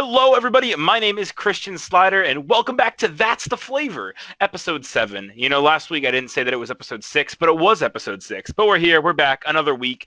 Hello, everybody. My name is Christian Slider, and welcome back to That's the Flavor, episode 7. Last week I didn't say that it was episode 6, but it was episode 6. But we're here. We're back another week.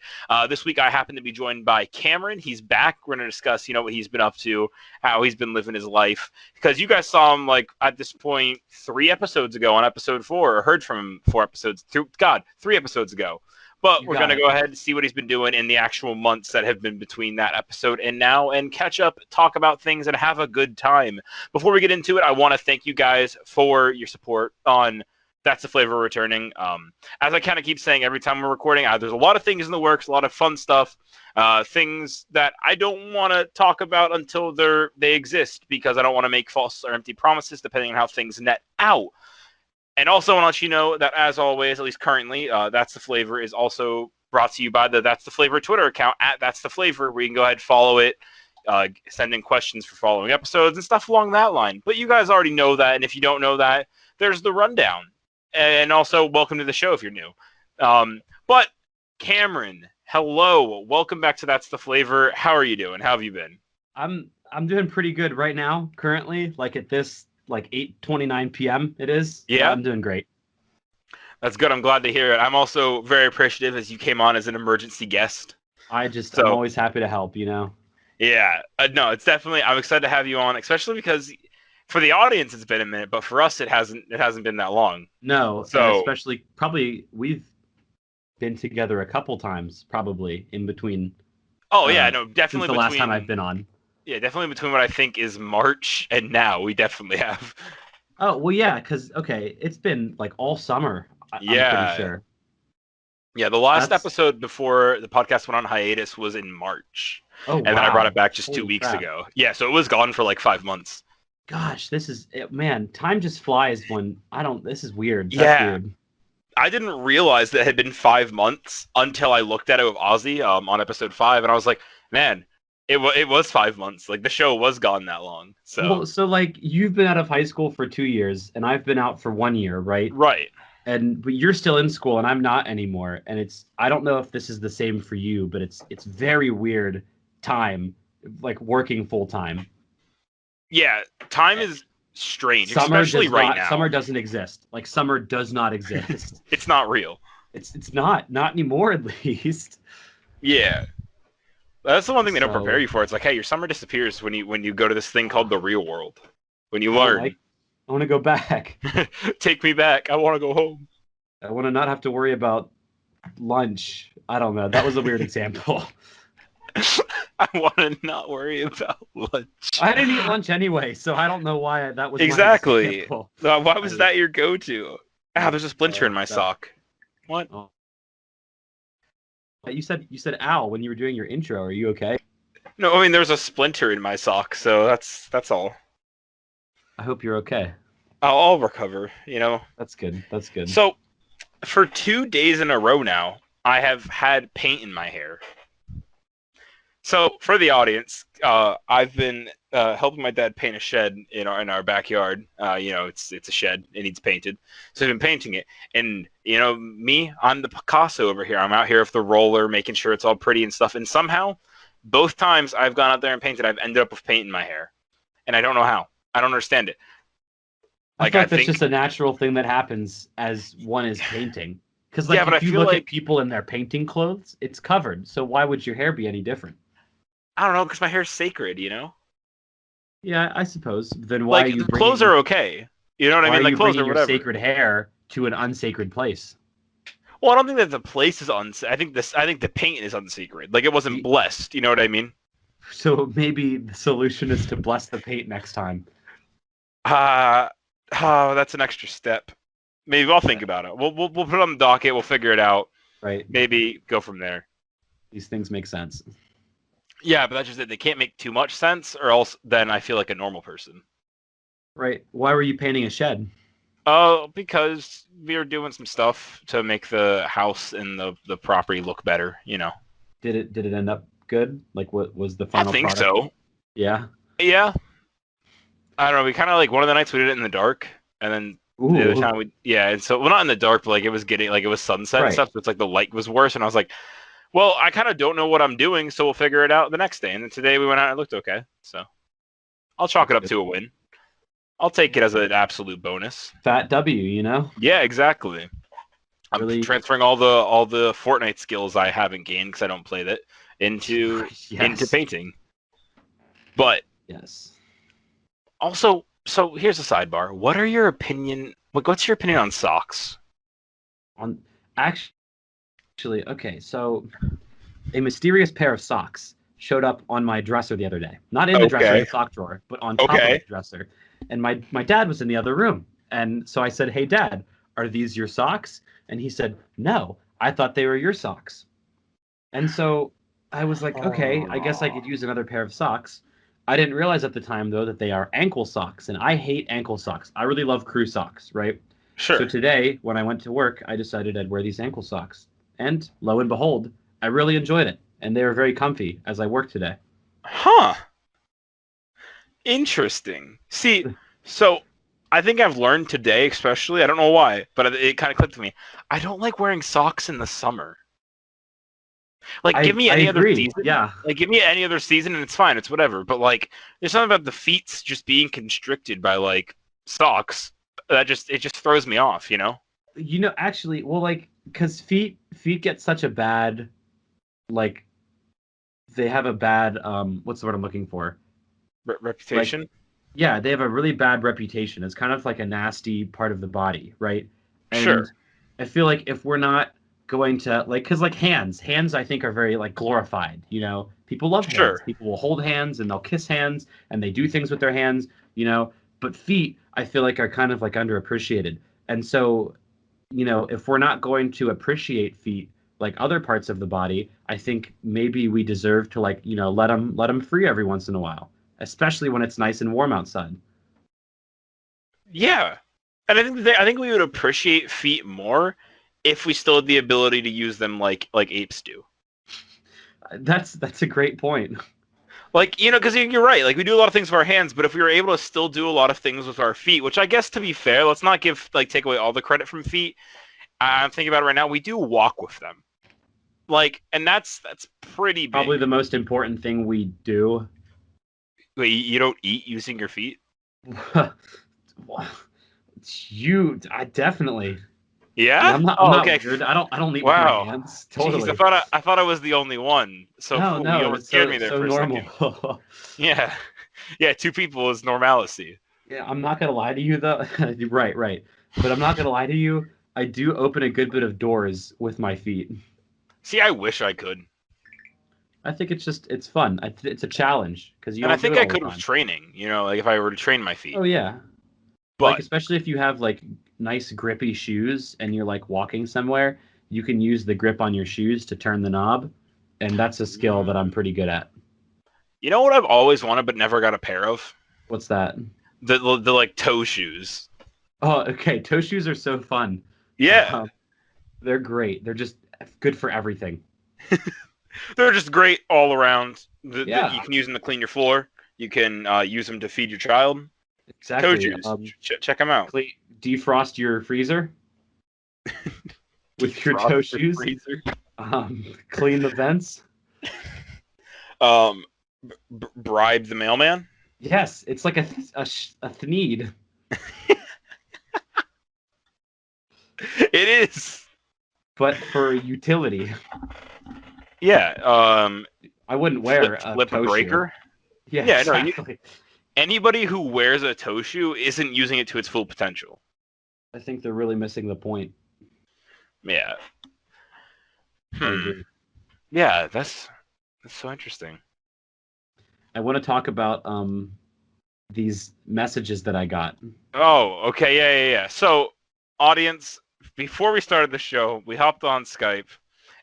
This week I happen to be joined by Cameron. He's back. We're going to discuss, what he's been up to, how he's been living his life. Because you guys saw him, at this point, 3 episodes ago on episode 4, or heard from him 3 episodes ago. But we're going to go ahead and see what he's been doing in the actual months that have been between that episode and now, and catch up, talk about things, and have a good time. Before we get into it, I want to thank you guys for your support on That's the Flavor returning. As I kind of keep saying every time we're recording, there's a lot of things in the works, a lot of fun stuff, things that I don't want to talk about until they exist, because I don't want to make false or empty promises depending on how things net out. And also, I want to let you know that, as always, at least currently, That's the Flavor is also brought to you by the That's the Flavor Twitter account, at That's the Flavor, where you can go ahead and follow it, send in questions for following episodes and stuff along that line. But you guys already know that, and if you don't know that, there's the rundown. And also, welcome to the show if you're new. But, Cameron, hello. Welcome back to That's the Flavor. How are you doing? How have you been? I'm doing pretty good right now, currently, at this 8:29 p.m. it is. Yeah. I'm doing great. That's good. I'm glad to hear it. I'm also very appreciative as you came on as an emergency guest. I'm always happy to help, Yeah. No, it's definitely, I'm excited to have you on, especially because for the audience it's been a minute, but for us it hasn't been that long. No, so especially probably we've been together a couple times, probably in between. Oh yeah, no, definitely since the last time I've been on. Yeah, definitely between what I think is March and now, we definitely have. Oh, well, yeah, because, it's been, all summer, I'm pretty sure. Yeah, the last episode before the podcast went on hiatus was in March. Oh, and then I brought it back just 2 weeks ago. Yeah, so it was gone for 5 months. Gosh, man, time just flies when this is weird. That's weird. I didn't realize that it had been 5 months until I looked at it with Ozzy on episode 5, and I was like, man, It was 5 months. The show was gone that long. So you've been out of high school for 2 years, and I've been out for 1 year, right? Right. But you're still in school, and I'm not anymore. And I don't know if this is the same for you, but it's very weird time, working full time. Yeah, time is strange, especially right now. Summer doesn't exist. Summer does not exist. It's not real. It's not anymore, at least. Yeah. That's the one thing they don't prepare you for. It's hey, your summer disappears when you go to this thing called the real world. When you learn. I want to go back. Take me back. I want to go home. I want to not have to worry about lunch. I don't know. That was a weird example. I want to not worry about lunch. I didn't eat lunch anyway, so I don't know why that was exactly. Why was that your go-to? There's a splinter in my sock. What? Oh. You said ow when you were doing your intro. Are you okay? No, I mean there's a splinter in my sock, so that's all. I hope you're okay. I'll recover, That's good. That's good. So, for 2 days in a row now, I have had paint in my hair. So, for the audience, I've been helping my dad paint a shed in our backyard. It's a shed. It needs painted. So I've been painting it. And, me, I'm the Picasso over here. I'm out here with the roller, making sure it's all pretty and stuff. And somehow, both times I've gone out there and painted, I've ended up with paint in my hair. And I don't know how. I don't understand it. I think that's just a natural thing that happens as one is painting. Because if you look at people in their painting clothes, it's covered. So why would your hair be any different? I don't know, because my hair's sacred, Yeah, I suppose. Then why are you bringing... clothes are okay. You know what I mean? Clothes or whatever. Your sacred hair to an unsacred place. Well, I don't think that the place is I think the paint is unsacred. It wasn't blessed. You know what I mean? So maybe the solution is to bless the paint next time. That's an extra step. Maybe I'll think about it. We'll put it on the docket. We'll figure it out. Right. Maybe go from there. These things make sense. Yeah, but that's just it. They can't make too much sense, or else then I feel like a normal person. Right. Why were you painting a shed? Because we were doing some stuff to make the house and the property look better, Did it end up good? What was the final product? I think so. Yeah? Yeah. I don't know. We kind of one of the nights we did it in the dark, and then the other time and so, well, not in the dark, but it was getting, it was sunset and stuff, so it's the light was worse, and I was like, well, I kind of don't know what I'm doing, so we'll figure it out the next day. And then today we went out and it looked okay. So I'll chalk it up to a win. I'll take it as an absolute bonus. Fat W, you know? Yeah, exactly. I'm really transferring all the Fortnite skills I haven't gained because I don't play that into painting. But yes. Also, so here's a sidebar. What's your opinion on socks? Actually, okay, so a mysterious pair of socks showed up on my dresser the other day. Not in the dresser, in the sock drawer, but on top of the dresser. And my dad was in the other room. And so I said, "Hey, Dad, are these your socks?" And he said, "No, I thought they were your socks." And so I was like, okay, I guess I could use another pair of socks. I didn't realize at the time, though, that they are ankle socks. And I hate ankle socks. I really love crew socks, right? Sure. So today, when I went to work, I decided I'd wear these ankle socks. And lo and behold, I really enjoyed it. And they were very comfy as I worked today. Huh. Interesting. See, so I think I've learned today, especially, I don't know why, but it kind of clicked to me. I don't like wearing socks in the summer. Like, give me any other season. Yeah. Like, give me any other season and it's fine. It's whatever. But, like, there's something about the feet just being constricted by, like, socks that it just throws me off, you know? You know, actually, well, like, because feet get such a bad, like, they have a bad, what's the word I'm looking for? Reputation? Like, yeah, they have a really bad reputation. It's kind of like a nasty part of the body, right? And sure. I feel like if we're not going to, like, because, like, hands I think are very, like, glorified, you know? People love hands. People will hold hands and they'll kiss hands and they do things with their hands, you know? But feet, I feel like, are kind of, like, underappreciated. And so, you know, if we're not going to appreciate feet like other parts of the body, I think maybe we deserve to, like, you know, let them free every once in a while, especially when it's nice and warm outside. Yeah. And I think we would appreciate feet more if we still had the ability to use them like apes do. That's a great point. Like, you know, because you're right. Like, we do a lot of things with our hands, but if we were able to still do a lot of things with our feet, which I guess, to be fair, let's not take away all the credit from feet. I'm thinking about it right now. We do walk with them. Like, and that's pretty big. Probably the most important thing we do. Wait, you don't eat using your feet? I definitely. Yeah? I'm not weird. I don't eat with my hands. Totally. Jeez, I thought I was the only one. So no, you almost scared me there for normal. a second. Yeah. Yeah, two people is normalcy. Yeah, I'm not gonna lie to you though. Right. But I'm not gonna lie to you. I do open a good bit of doors with my feet. See, I wish I could. I think it's fun. It's a challenge because I think I could with training. You know, like if I were to train my feet. Oh yeah. But like, especially if you have like nice grippy shoes and you're like walking somewhere, you can use the grip on your shoes to turn the knob, and that's a skill that I'm pretty good at. You know what I've always wanted but never got a pair of? What's that? The like toe shoes. Oh, okay. Toe shoes are so fun. Yeah. They're great. They're just good for everything. They're just great all around. You can use them to clean your floor. You can use them to feed your child. Exactly. Toe shoes. Check them out. Defrost your freezer with your toe shoes. Clean the vents. Bribe the mailman. Yes, it's like a thneed. It is, but for utility. Yeah. I wouldn't wear a toe breaker. Shoe. Yeah. Exactly. No, anybody who wears a toe shoe isn't using it to its full potential. I think they're really missing the point. Yeah. Yeah, that's so interesting. I want to talk about these messages that I got. Oh, okay, yeah. So, audience, before we started the show, we hopped on Skype,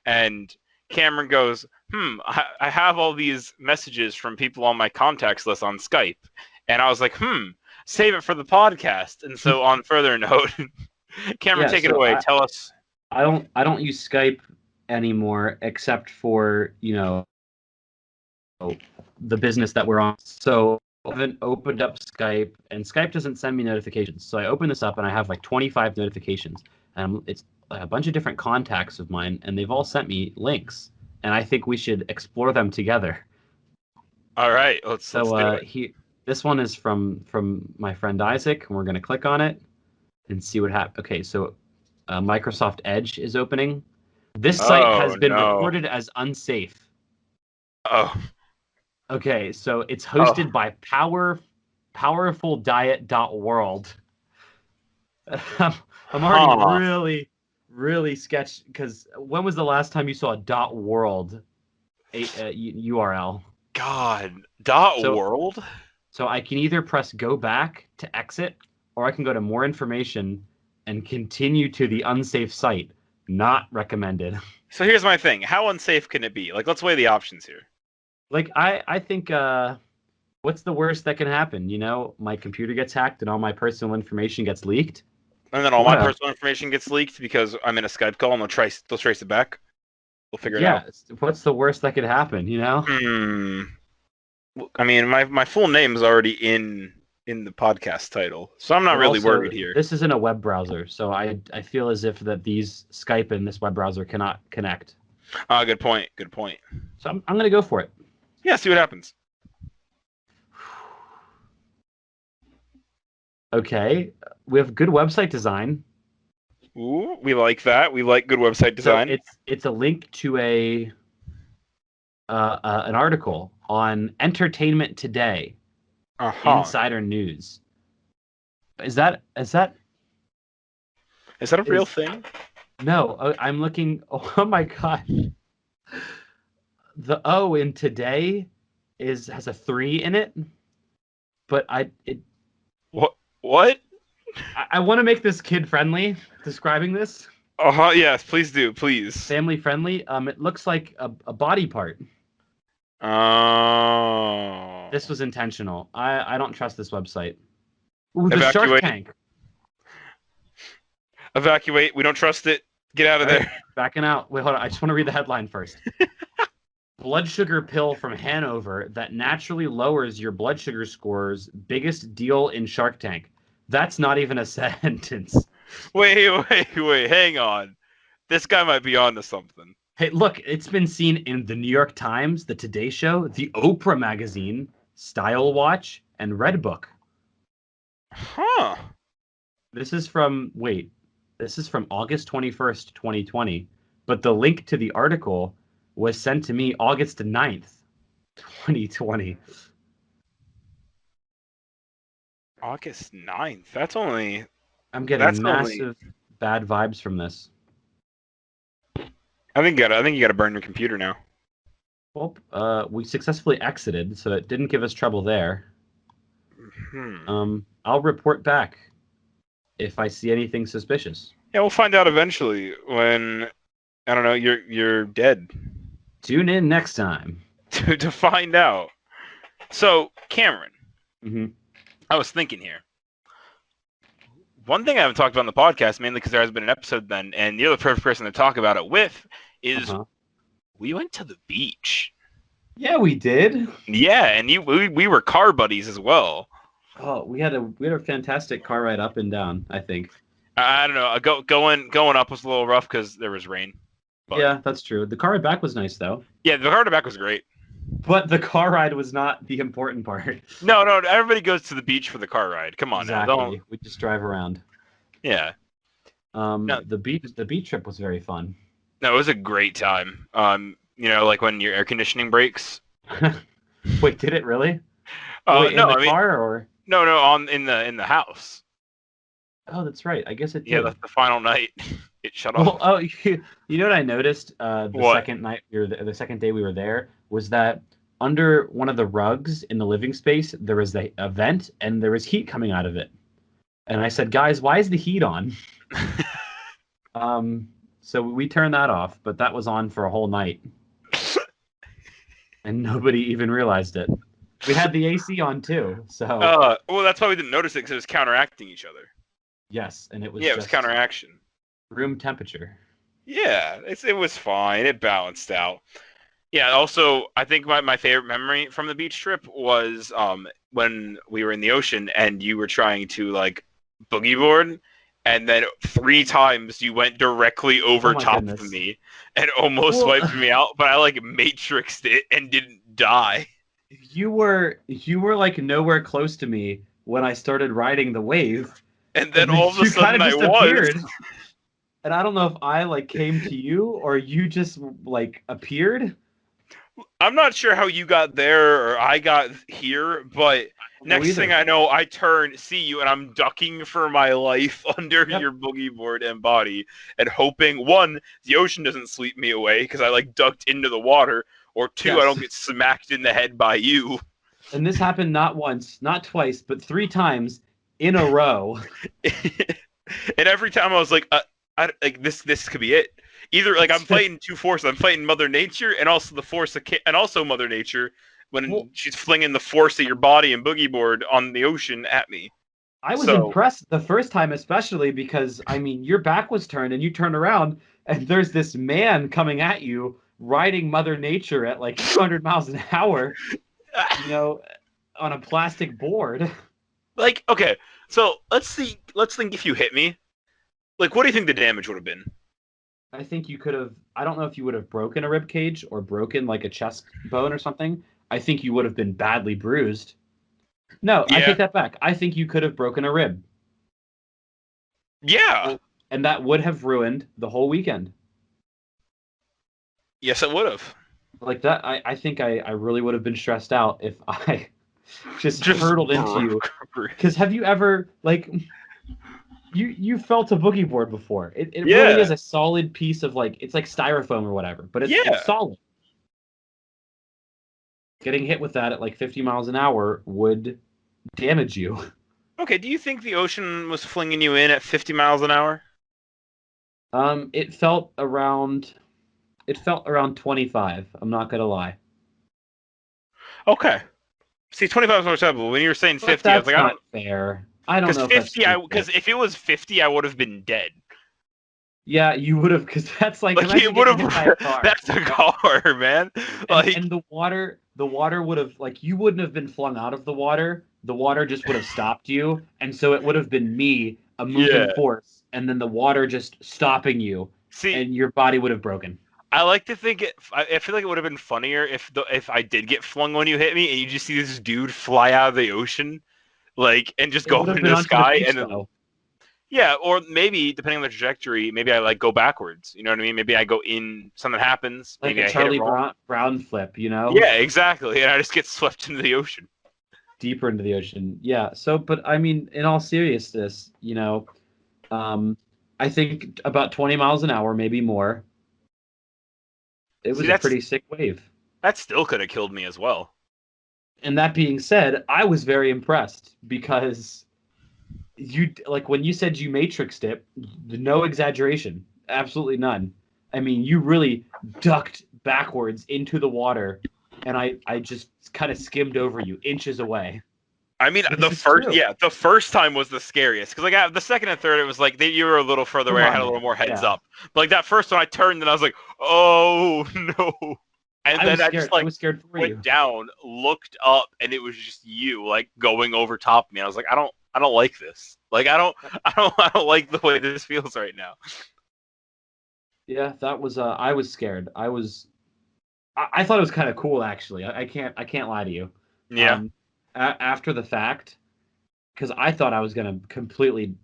and Cameron goes, I have all these messages from people on my contacts list on Skype. And I was like, save it for the podcast. And so on further note, Cameron, take it away. Tell us. I don't use Skype anymore except for, you know, the business that we're on. So I haven't opened up Skype, and Skype doesn't send me notifications. So I open this up and I have like 25 notifications. And it's a bunch of different contacts of mine, and they've all sent me links. And I think we should explore them together. All right, let's do it. This one is from my friend Isaac, and we're gonna click on it and see what happens. Okay, so Microsoft Edge is opening. This site Oh has been no. reported as unsafe. Oh. Okay, so it's Oh. hosted by powerfuldiet.world. I'm, I'm already Huh. really sketched because when was the last time you saw a .world URL? God. Dot So world? so I can either press go back to exit, or I can go to more information and continue to the unsafe site. Not recommended. So here's my thing. How unsafe can it be? Like, let's weigh the options here. Like I think what's the worst that can happen? You know, my computer gets hacked and all my personal information gets leaked. And then all my What? personal information gets leaked because I'm in a Skype call and they'll trace it back. We'll figure it out. Yeah, what's the worst that could happen, you know? Hmm. I mean, my full name is already in the podcast title, so I'm not But really also, worried here. this isn't a web browser, so I feel as if that these Skype and this web browser cannot connect. Good point. Good point. So I'm gonna go for it. Yeah, see what happens. Okay, we have good website design. Ooh, we like that. We like good website So design. it's a link to an article on Entertainment Today, Uh-huh. Insider News. Is that Is that a real is thing? no? I'm looking. Oh my god, the O in Today has a 3 in it, but What? I want to make this kid friendly. Describing this Uh-huh, yes, please do, please. family friendly. It looks like a body part. Oh. This was intentional. I don't trust this website. Ooh, the Shark Evacuate. Tank. Evacuate. We don't trust it. Get out of All right, there. backing out. Wait, hold on. I just want to read the headline first. Blood sugar pill from Hanover that naturally lowers your blood sugar scores. Biggest deal in Shark Tank. That's not even a sentence. Wait. Hang on. This guy might be onto something. Hey, look, it's been seen in the New York Times, the Today Show, the Oprah magazine, Style Watch, and Redbook. Huh. This is from August 21st, 2020, but the link to the article was sent to me August 9th, 2020. August 9th. That's only I'm that's getting only massive bad vibes from this. I think you gotta burn your computer now. Well, we successfully exited, so it didn't give us trouble there. I'll report back if I see anything suspicious. Yeah, we'll find out eventually when I don't know, you're dead. Tune in next time. to find out. So, Cameron, Mm-hmm. I was thinking here. One thing I haven't talked about on the podcast, mainly because there hasn't been an episode then, and you're the perfect person to talk about it with, is we went to the beach. Yeah, we did. Yeah, and we were car buddies as well. Oh, we had a fantastic car ride up and down, I think. I don't know. Going up was a little rough because there was rain. But, yeah, that's true. The car ride back was nice, though. Yeah, the car ride back was great. But the car ride was not the important part. No, everybody goes to the beach for the car ride. Come on exactly. now. Don't... We just drive around. Yeah. No. The beach trip was very fun. No, it was a great time. Like when your air conditioning breaks. Wait, did it really? No, in the car or no, in the house. Oh, that's right. I guess it did. Yeah, that's the final night. It shut off. Oh, you know what I noticed? What? The second day we were there was that under one of the rugs in the living space there was a vent and there was heat coming out of it. And I said, guys, why is the heat on? So we turned that off, but that was on for a whole night. And nobody even realized it. We had the AC on too, so. Well, that's why we didn't notice it because it was counteracting each other. Yes, and it was. Yeah, it was counteraction. Room temperature. Yeah, it was fine. It balanced out. Yeah. Also, I think my favorite memory from the beach trip was when we were in the ocean and you were trying to like boogie board, and then 3 times you went directly over top of me and almost wiped me out, but I like matrixed it and didn't die. You were like nowhere close to me when I started riding the wave, And then and then all of a you kind sudden of I just was. appeared. And I don't know if I like came to you or you just like appeared. I'm not sure how you got there or I got here, but I don't know next thing either. I know, I turn, see you, and I'm ducking for my life under Yep. your boogie board and body, and hoping, one, the ocean doesn't sweep me away because I like ducked into the water, or two, I Yes. don't get smacked in the head by you. And this happened not once, not twice, but 3 times in a row. And every time I was like, like this could be it. Either like I'm fighting two forces. I'm fighting Mother Nature and also the force of and also Mother Nature Well, when she's flinging the force of your body and boogie board on the ocean at me. I was So impressed the first time, especially because I mean, your back was turned and you turned around, and there's this man coming at you riding Mother Nature at like 200 miles an hour, you know, on a plastic board. like okay, so let's see. Let's think if you hit me. Like, what do you think the damage would have been? I think you could have. I don't know if you would have broken a rib cage or broken like a chest bone or something. I think you would have been badly bruised. No, I Yeah, take that back. I think you could have broken a rib. yeah, Well, and that would have ruined the whole weekend. yes, it would have. Like that, I think I really would have been stressed out if I just Just hurtled into you. Because have you ever like you felt a boogie board before? It really yeah, is a solid piece of like it's like styrofoam or whatever, but it's yeah. solid. Getting hit with that at like 50 miles an hour would damage you. Okay, do you think the ocean was flinging you in at 50 miles an hour? It felt around 25. I'm not gonna lie, Okay. See, 25 is more acceptable. When you were saying but 50, I was that's like, I not don't, fair. I don't because know if that's 50, true. because if it was 50, I would have been dead. Yeah, you would have, because that's like Like it imagine would getting hit by a have. car. That's a car, man. Like, And the water would have like you wouldn't have been flung out of the water. The water just would have stopped you, and so it would have been me, a moving yeah. force, and then the water just stopping you, See, and your body would have broken. I like to think it. I feel like it would have been funnier if I did get flung when you hit me, and you just see this dude fly out of the ocean, like, and just It go would up have into been the onto the sky, and beach then though, yeah, or maybe depending on the trajectory, maybe I like go backwards. You know what I mean? Maybe I go in, something happens, like maybe a I hit it Charlie wrong. Brown flip, you know, Yeah, exactly, and I just get swept into the ocean. deeper into the ocean. Yeah. So, but I mean, in all seriousness, um, I think about 20 miles an hour, maybe more. It See, was a pretty sick wave. that still could have killed me as well. And that being said, I was very impressed because you like when you said you matrixed it, no exaggeration, absolutely none. I mean, you really ducked backwards into the water, and I just kind of skimmed over you inches away. I mean, This is true. the first time was the scariest because like the second and third, it was like you were a little further Come away. I on, had a little man. more heads Yeah, up. But like that first one, I turned and I was like, oh no. And I then was I scared. just I like was scared for went you. down, looked up, and it was just you like going over top of me. I was like, I don't like this. Like I don't like the way this feels right now. Yeah, that was. I was scared. I thought it was kind of cool actually. I can't lie to you. Yeah. Um, after the fact, because I thought I was gonna completely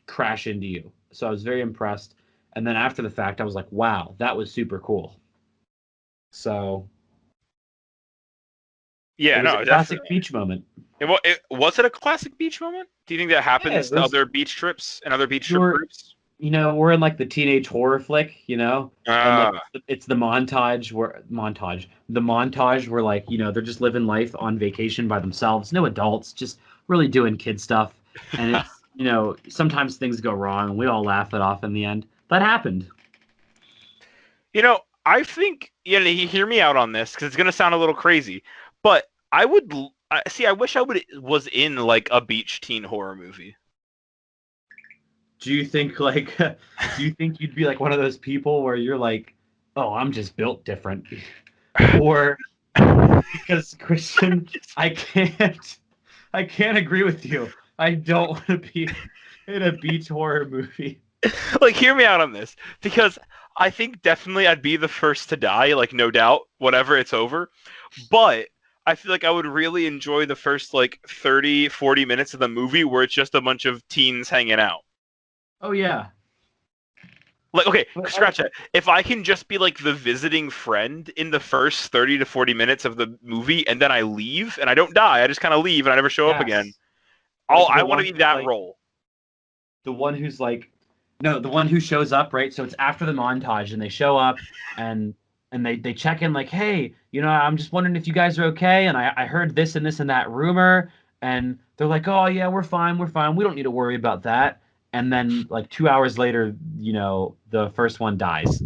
crash into you. So I was very impressed. And then after the fact, I was like, wow, that was super cool. So it Yeah, was a no, classic definitely. beach moment. Was it a classic beach moment? Do you think that Yeah, happens it to was other beach trips and other beach trip you're groups? we're in like the teenage horror flick, and like Ah, it's the montage where like they're just living life on vacation by themselves, no adults, just really doing kid stuff, and it's sometimes things go wrong, and we all laugh it off in the end. That happened. I think hear me out on this because it's gonna sound a little crazy, but I would see. I wish I would was in like a beach teen horror movie. Do you think like do you think you'd be like one of those people where you're like, oh, I'm just built different, or because Christian, I can't I can't agree with you. I don't want to be in a beach horror movie. Like, hear me out on this because I think definitely I'd be the first to die. Like, no doubt, whenever it's over. But I feel like I would really enjoy the first like 30, 40 minutes of the movie where it's just a bunch of teens hanging out. Oh yeah. Like, okay, But scratch that. If I can just be like the visiting friend in the first 30 to 40 minutes of the movie and then I leave and I don't die, I just kind of leave and I never show up again. yes, like I the want to one be who's that like role. the one who's like no, the one who shows up, right? So it's after the montage and they show up and they check in like, hey, I'm just wondering if you guys are okay. And I heard this and this and that rumor. And they're like, oh yeah, we're fine, we're fine. We don't need to worry about that. And then like 2 hours later, the first one dies.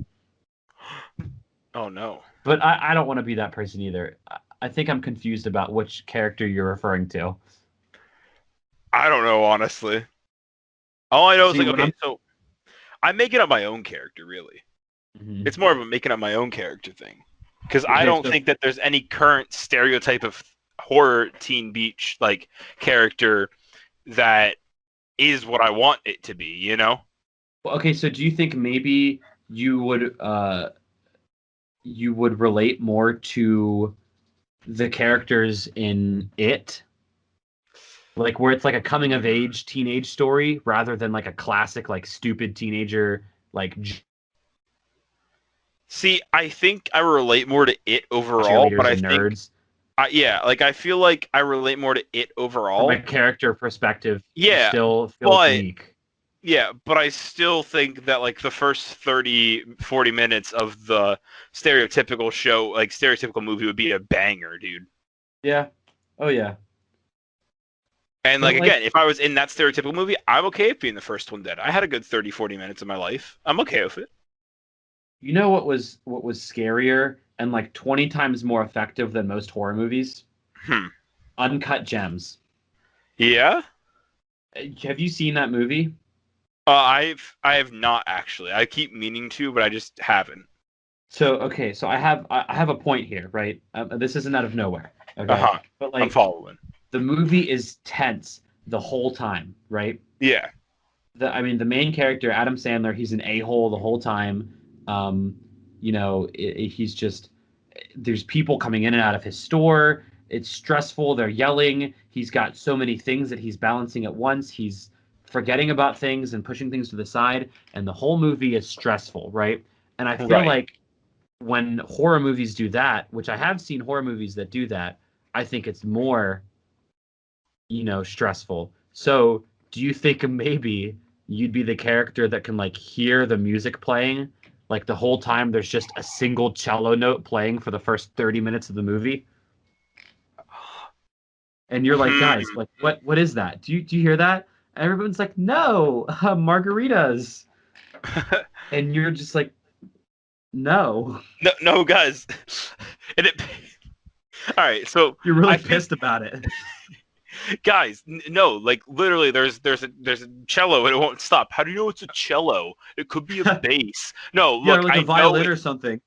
Oh no. But I don't want to be that person either. I think I'm confused about which character you're referring to. I don't know, honestly. All I know is See, like, when okay, I'm so I'm making up my own character, really. Mhm. It's more of a making up my own character thing. Because I Okay, don't so think that there's any current stereotype of horror teen beach like character that is what I want it to be, you know? okay, so do you think maybe you would you would relate more to the characters in It, like where it's like a coming of age teenage story rather than like a classic like stupid teenager like See, I think I relate more to it overall, but cheerleaders I and think, nerds. yeah, like I feel like I relate more to it From a overall. character perspective, you Yeah, still feel it's but weak. yeah, but I still think that like the first 30, 40 minutes of the stereotypical show, like stereotypical movie would be a banger, dude. Yeah. Oh yeah. And like But like again, if I was in that stereotypical movie, I'm okay with being the first one dead. I had a good 30, 40 minutes of my life. I'm okay with it. what was scarier and like 20 times more effective than most horror movies? Hmm. Uncut Gems. Yeah? Have you seen that movie? I have not actually. I keep meaning to, but I just haven't. So okay, so I have a point here, right? This isn't out of nowhere, okay? Uh-huh. But I'm like following. the movie is tense the whole time, right? Yeah. The main character Adam Sandler, he's an a-hole the whole time. Um, he's just there's people coming in and out of his store. It's stressful. They're yelling. He's got so many things that he's balancing at once. He's forgetting about things and pushing things to the side, and the whole movie is stressful, right? And I feel Right. like when horror movies do that, which I have seen horror movies that do that, I think it's more, stressful. So, do you think maybe you'd be the character that can like hear the music playing, like the whole time there's just a single cello note playing for the first 30 minutes of the movie? And you're like, guys, Hmm. like what is that? Do you hear that? And everyone's like, no, margaritas. And you're just like, no. No, no, guys. And it. All right, so You're really I think, pissed about it. guys, no, like literally, there's a cello and it won't stop. How do you know it's a cello? It could be a bass. No, Yeah, or look, like a I know violin it, or something.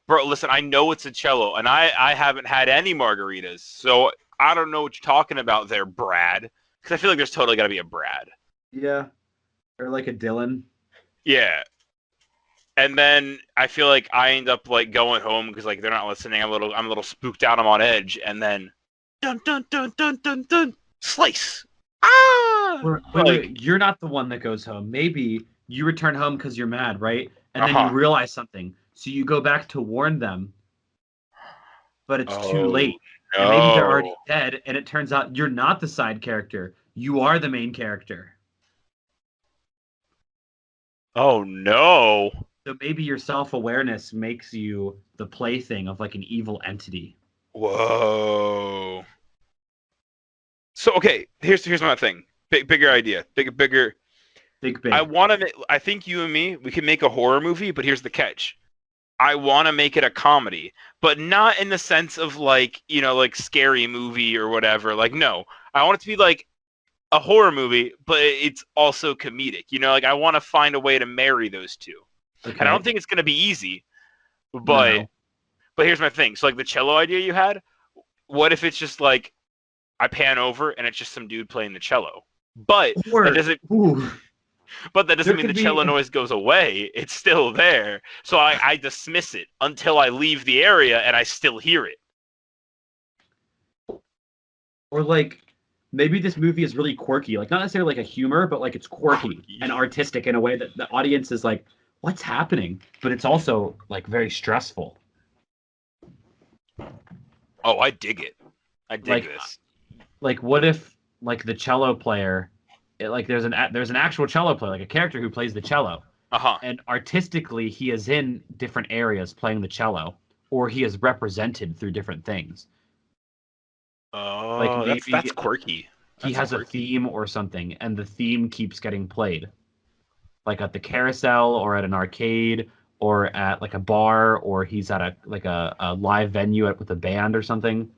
bro. Listen, I know it's a cello, and I haven't had any margaritas, so I don't know what you're talking about there, Brad. Because I feel like there's totally got to be a Brad. Yeah. Or like a Dylan. Yeah, and then I feel like I end up like going home because like they're not listening. I'm a little spooked out. I'm on edge, and then dun dun dun dun dun dun slice. Ah, like Wait. You're not the one that goes home. Maybe you return home because you're mad, right? And then you uh-huh. realize something. So you go back to warn them, but it's too Oh late. And maybe they're already no. dead, and it turns out you're not the side character. You are the main character. Oh no. So maybe your self-awareness makes you the plaything of like an evil entity. Whoa. So okay, here's my thing. Bigger idea. Bigger. Big. I think you and me, we can make a horror movie, but here's the catch. I want to make it a comedy, but not in the sense of like, like scary movie or whatever. Like, no, I want it to be like a horror movie, but it's also comedic. Like I want to find a way to marry those two. And I don't Okay. think it's going to be easy, but No. here's my thing. So like the cello idea you had, what if it's just like I pan over and it's just some dude playing the cello? But that Or doesn't ooh, but that doesn't there mean the could be cello noise goes away. It's still there. So I dismiss it until I leave the area and I still hear it. Or like maybe this movie is really quirky, like not necessarily like a humor, but like it's quirky Quirky. and artistic in a way that the audience is like, what's happening? But it's also like very stressful. Oh, I dig it. I dig Like this. what if like the cello player, like there's an actual cello player, like a character who plays the cello, Uh-huh. and artistically he is in different areas playing the cello, or he is represented through different things. Like Oh, that's maybe quirky. he That's has a quirky. theme or something, and the theme keeps getting played, like at the carousel or at an arcade or at like a bar, or he's at a live venue with a band or something.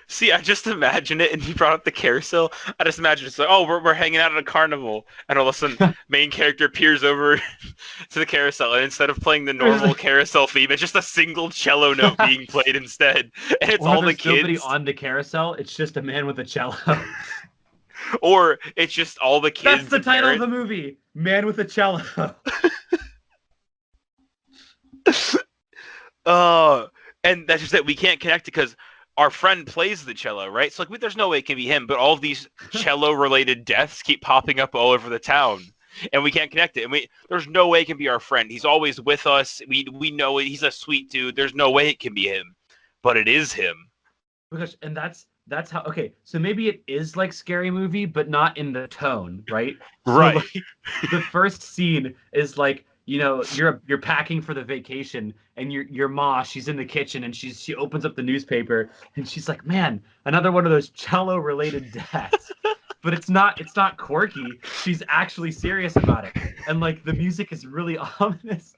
See, I just imagine it, and he brought up the carousel. I just imagine it's like, oh, we're hanging out at a carnival, and all of a sudden, main character peers over to the carousel, and instead of playing the normal carousel theme, it's just a single cello note being played instead, and it's Or all the there's nobody kids, on the carousel. It's just a man with a cello. or it's just all the That's kids the and title of parents. the movie. Man with a cello. Uh, and that's just it. We can't connect it because our friend plays the cello, right? So like, there's no way it can be him. But all of these cello-related deaths keep popping up all over the town, and we can't connect it. And there's no way it can be our friend. He's always with us. We know it. He's a sweet dude. There's no way it can be him, but it is him. Because and that's how okay, so maybe it is like Scary Movie, but not in the tone, right? So Right. like the first scene is like, you're packing for the vacation and your ma, she's in the kitchen and she opens up the newspaper and she's like, man, another one of those cello related deaths. But it's not quirky. She's actually serious about it. And like the music is really ominous.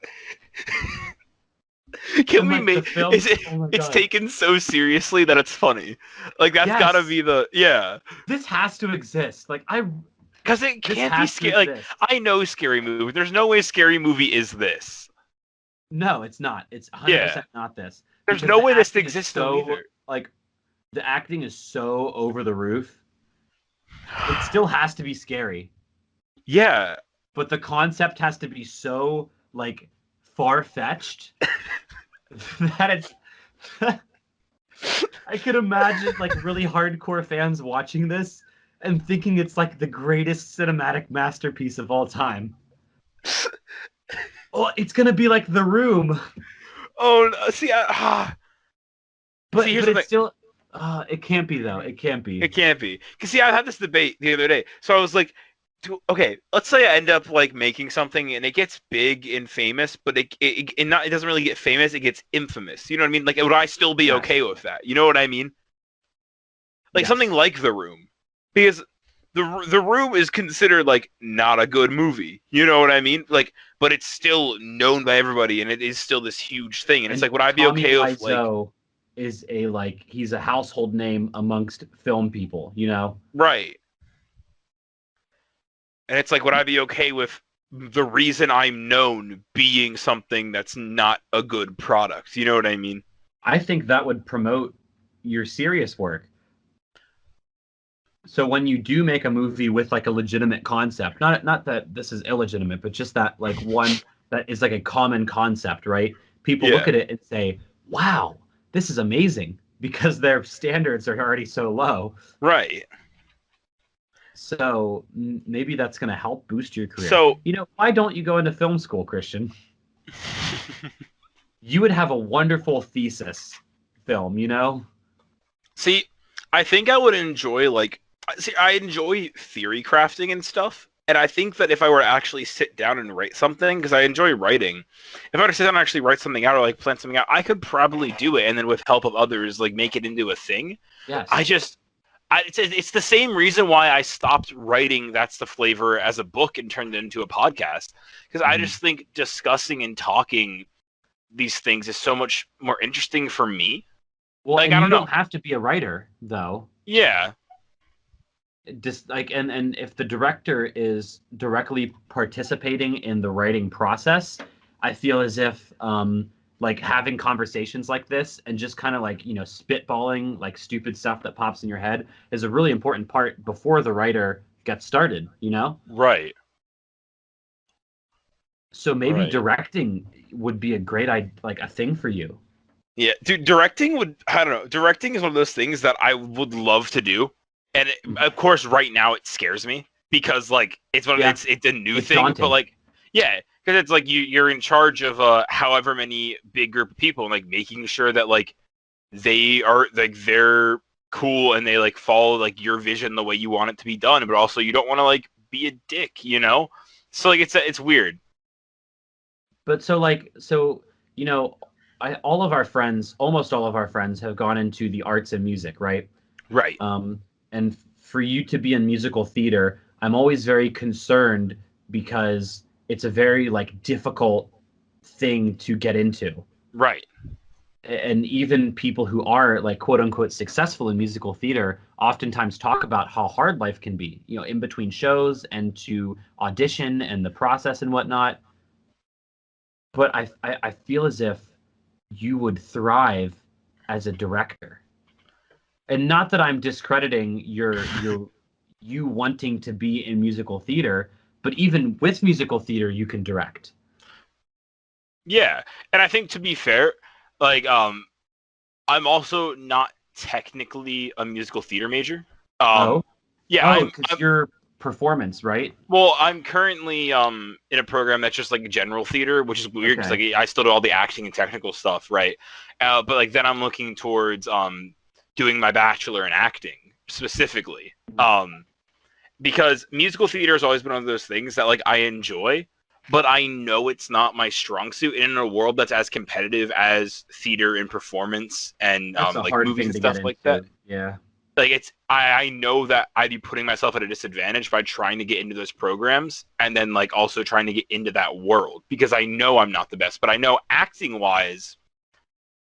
Can And we like the make film, is it? oh my It's god. taken so seriously that it's funny. Like that's gotta Yes. be the yeah. This has to exist. Because it This can't be has to scary. Like exist. I know Scary Movie. There's no way Scary Movie is this. No, it's not. It's Yeah. 100% not this There's because no the way this acting is exists though so either. like the acting is so over the roof. It still has to be scary, Yeah. but the concept has to be so like far-fetched that it's I could imagine like really hardcore fans watching this and thinking it's like the greatest cinematic masterpiece of all time. Oh, it's gonna be like The Room, Oh, see, see, but here's the it's thing. still. It can't be though. It can't be. It can't be. Because see, I had this debate the other day. So I was like, okay, let's say I end up like making something and it gets big and famous, but it doesn't really get famous. It gets infamous. You know what I mean? Like, would I still be Yes. okay with that? You know what I mean? Like something Yes. like The Room, because the Room is considered like not a good movie. You know what I mean? Like, but it's still known by everybody, and it is still this huge thing. And it's And like, would I be Tommy okay with like, Wiseau is he's a household name amongst film people. You know. right? And it's like, would I be okay with the reason I'm known being something that's not a good product? You know what I mean? I think that would promote your serious work. So when you do make a movie with like a legitimate concept, not that this is illegitimate, but just that like one that is like a common concept, right? People look Yeah. at it and say, "Wow, this is amazing," because their standards are already so low. Right. So maybe that's going to help boost your career. So, Why don't you go into film school, Christian? You would have a wonderful thesis film. see, I think I would enjoy like, see, I enjoy theory crafting and stuff. And I think that if I were to actually sit down and write something, because I enjoy writing, if I were to sit down and actually write something out or like plan something out, I could probably do it, and then with help of others, like make it into a thing. I Yes. just it's the same reason why I stopped writing That's the Flavor as a book and turned it into a podcast. Because I Mhm. just think discussing and talking these things is so much more interesting for me. Well, Like, and I you don't know. don't have to be a writer, though. Yeah. Just like and if the director is directly participating in the writing process, I feel as if like having conversations like this and just kind of like spitballing like stupid stuff that pops in your head is a really important part before the writer gets started. Right. So maybe Right. directing would be a great like a thing for you. Yeah, dude, I don't know. Directing is one of those things that I would love to do. And of course, right now it scares me because like Yeah, it's a new it's thing, but daunting. like yeah, because it's like you're in charge of however many big group of people and like making sure that like they're cool and they like follow like your vision the way you want it to be done, but also you don't want to like be a dick, you know? So like it's weird. But so you know, all of our friends, almost all of our friends, have gone into the arts and music, right? Right. And for you to be in musical theater, I'm always very concerned because it's a very like difficult thing to get into. Right. And even people who are like quote unquote successful in musical theater oftentimes talk about how hard life can be, you know, in between shows and to audition and the process and whatnot. But I feel as if you would thrive as a director. And not that I'm discrediting your you wanting to be in musical theater, but even with musical theater you can direct. Yeah. And I think to be fair, like I'm also not technically a musical theater major. Oh, Yeah, oh, because you're performance, right? I'm currently in a program that's just like general theater, which is weird because Okay. like I still do all the acting and technical stuff, right? But like then I'm looking towards doing my bachelor in acting specifically. Because musical theater has always been one of those things that like I enjoy, but I know it's not my strong suit. And in a world that's as competitive as theater and performance and That's a like hard movies thing and to get stuff like that, into. Yeah. like I know that I'd be putting myself at a disadvantage by trying to get into those programs and then like also trying to get into that world because I know I'm not the best, but I know acting wise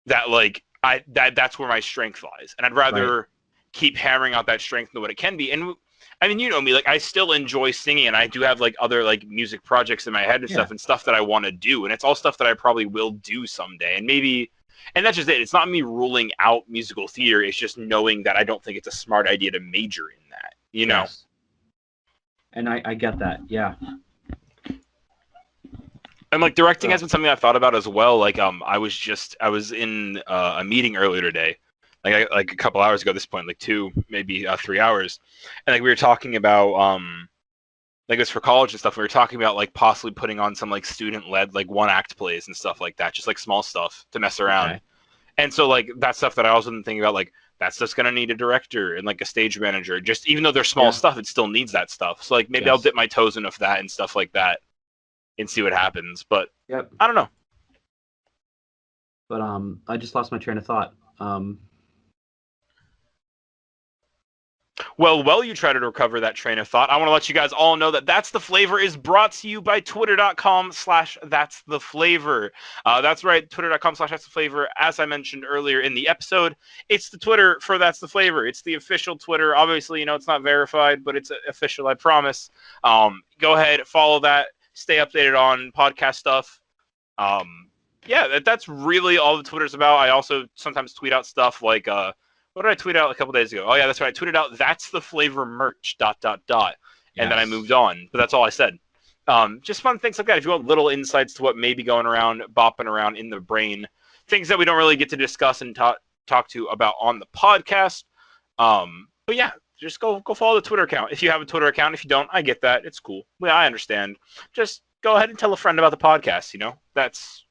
that like that's where my strength lies, and I'd Right. rather keep hammering out that strength than what it can be. And I mean, you know me, like I still enjoy singing, and I do have like other like music projects in my head Yeah. and stuff that I want to do, and it's all stuff that I probably will do someday, and maybe. And that's just it. It's not me ruling out musical theater. It's just knowing that I don't think it's a smart idea to major in that. You know. Yes. And I get that. Yeah. And like directing Uh, has been something I've thought about as well. Like I was in a meeting earlier today, like a couple hours ago at this point, like two maybe 3 hours, and like we were talking about like it's for college and stuff. We were talking about like possibly putting on some like student led like one act plays and stuff like that, just like small stuff to mess around. okay. And so like that stuff that I also didn't think about, like that's just gonna need a director and like a stage manager. Just even though they're small Yeah. stuff, it still needs that stuff. So like maybe I'll Yes. dip my toes into that and stuff like that and see what happens. But Yep. I don't know. But I just lost my train of thought. Well, while you try to recover that train of thought, I want to let you guys all know that That's the Flavor is brought to you by twitter.com/that's the flavor. That's right, twitter.com/that's the flavor. As I mentioned earlier in the episode, it's the Twitter for That's the Flavor. It's the official Twitter. Obviously, you know, it's not verified, but it's official, I promise. Go ahead, follow that, stay updated on podcast stuff. Yeah, that's really all the Twitter's about. I also sometimes tweet out stuff like what did I tweet out a couple days ago? Oh yeah, that's right. I tweeted out that's the flavor merch ... and then I moved Yes. on. But that's all I said. Just fun things like that. If you want little insights to what may be going around, bopping around in the brain, things that we don't really get to discuss and talk to about on the podcast. But yeah, just go follow the Twitter account if you have a Twitter account. If you don't, I get that. It's cool. Yeah, I understand. Just go ahead and tell a friend about the podcast. You know, that's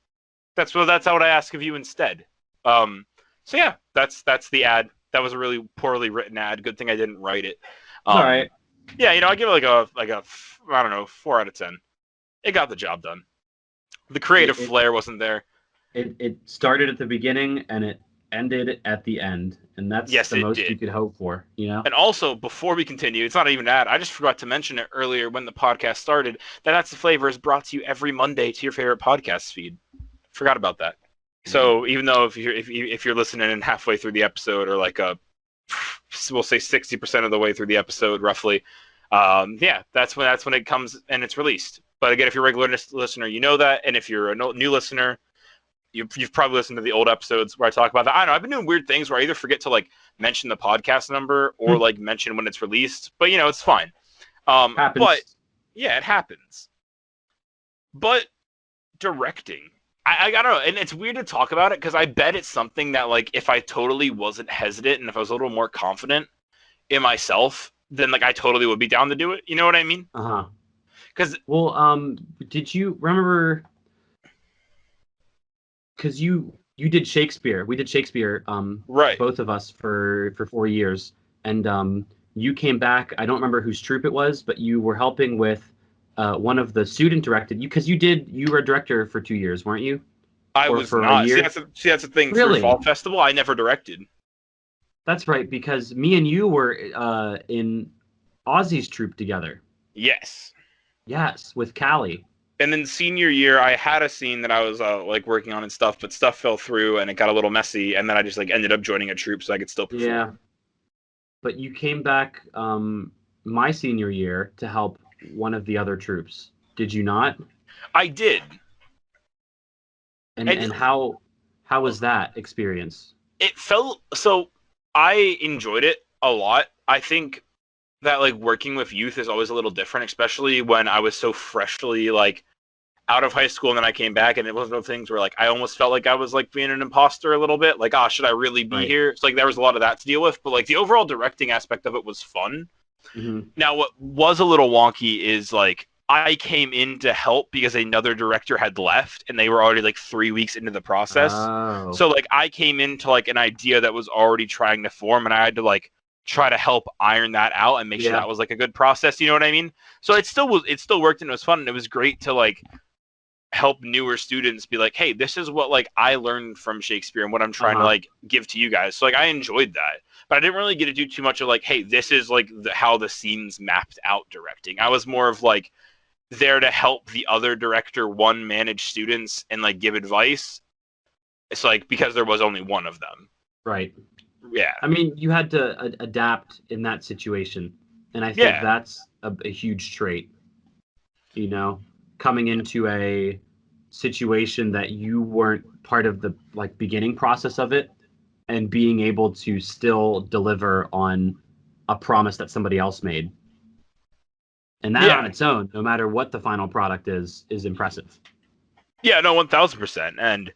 what I ask of you instead. So yeah, that's the ad. That was a really poorly written ad. Good thing I didn't write it. It's all right. Yeah, you know, I give it like a I don't know 4 out of 10. It got the job done. The creative It, it flair wasn't there. it started at the beginning and it ended at the end, and that's Yes, the it most you did. could hope for, you know? And also, before we continue, it's not even an ad. I just forgot to mention it earlier when the podcast started. That's the Flavor is brought to you every Monday to your favorite podcast feed. Forgot about that. So even though if you're listening in halfway through the episode or like we'll say 60% of the way through the episode roughly, yeah, that's when it comes and it's released. But again, if you're a regular listener, you know that, and if you're a new listener, you've probably listened to the old episodes where I talk about that. I don't know. I've been doing weird things where I either forget to like mention the podcast number or like mention when it's released, but you know it's fine. But Happens. yeah, it happens. But directing. I don't know, and it's weird to talk about it because I bet it's something that like if I totally wasn't hesitant and if I was a little more confident in myself, then like I totally would be down to do it. You know what I mean? Uh-huh. Because Well, did you remember, because you did Shakespeare. We did Shakespeare, right, both of us for 4 years, and you came back. I don't remember whose troupe it was, but you were helping with one of the student directed. You were a director for 2 years, weren't you? I Or was for a not. year? See that's the thing through Really? Fall Festival. I never directed. That's right, because me and you were in Ozzy's troupe together. Yes. Yes, with Callie. And then senior year, I had a scene that I was like working on and stuff, but stuff fell through and it got a little messy. And then I just like ended up joining a troupe so I could still Yeah, perform. but you came back my senior year to help one of the other troops. Did you not? I did. And And and how was that experience? it felt so. I enjoyed it a lot. I think that like working with youth is always a little different, especially when I was so freshly like out of high school and then I came back and it was one of those things where like I almost felt like I was like being an imposter a little bit. Like, oh, should I really be Right. here? It's like there was a lot of that to deal with, but like the overall directing aspect of it was fun. Hmm. Now, what was a little wonky is like I came in to help because another director had left and they were already like 3 weeks into the process. Oh, So like I came into like an idea that was already trying to form and I had to like try to help iron that out and make sure yeah. that was like a good process. You know what I mean? So it still worked and it was fun and it was great to like help newer students be like, hey, this is what like I learned from Shakespeare and what I'm trying to Uh-huh. like give to you guys. So like I enjoyed that, but I didn't really get to do too much of like, hey, this is like how the scenes mapped out directing. I was more of like there to help the other director one manage students and like give advice. It's like because there was only one of them. Right. Yeah, I mean, you had to adapt in that situation, and I think yeah, that's a huge trait, you know, coming into a situation that you weren't part of the like beginning process of it and being able to still deliver on a promise that somebody else made. And that on yeah, its own, no matter what the final product is impressive. yeah. No, 1,000%. And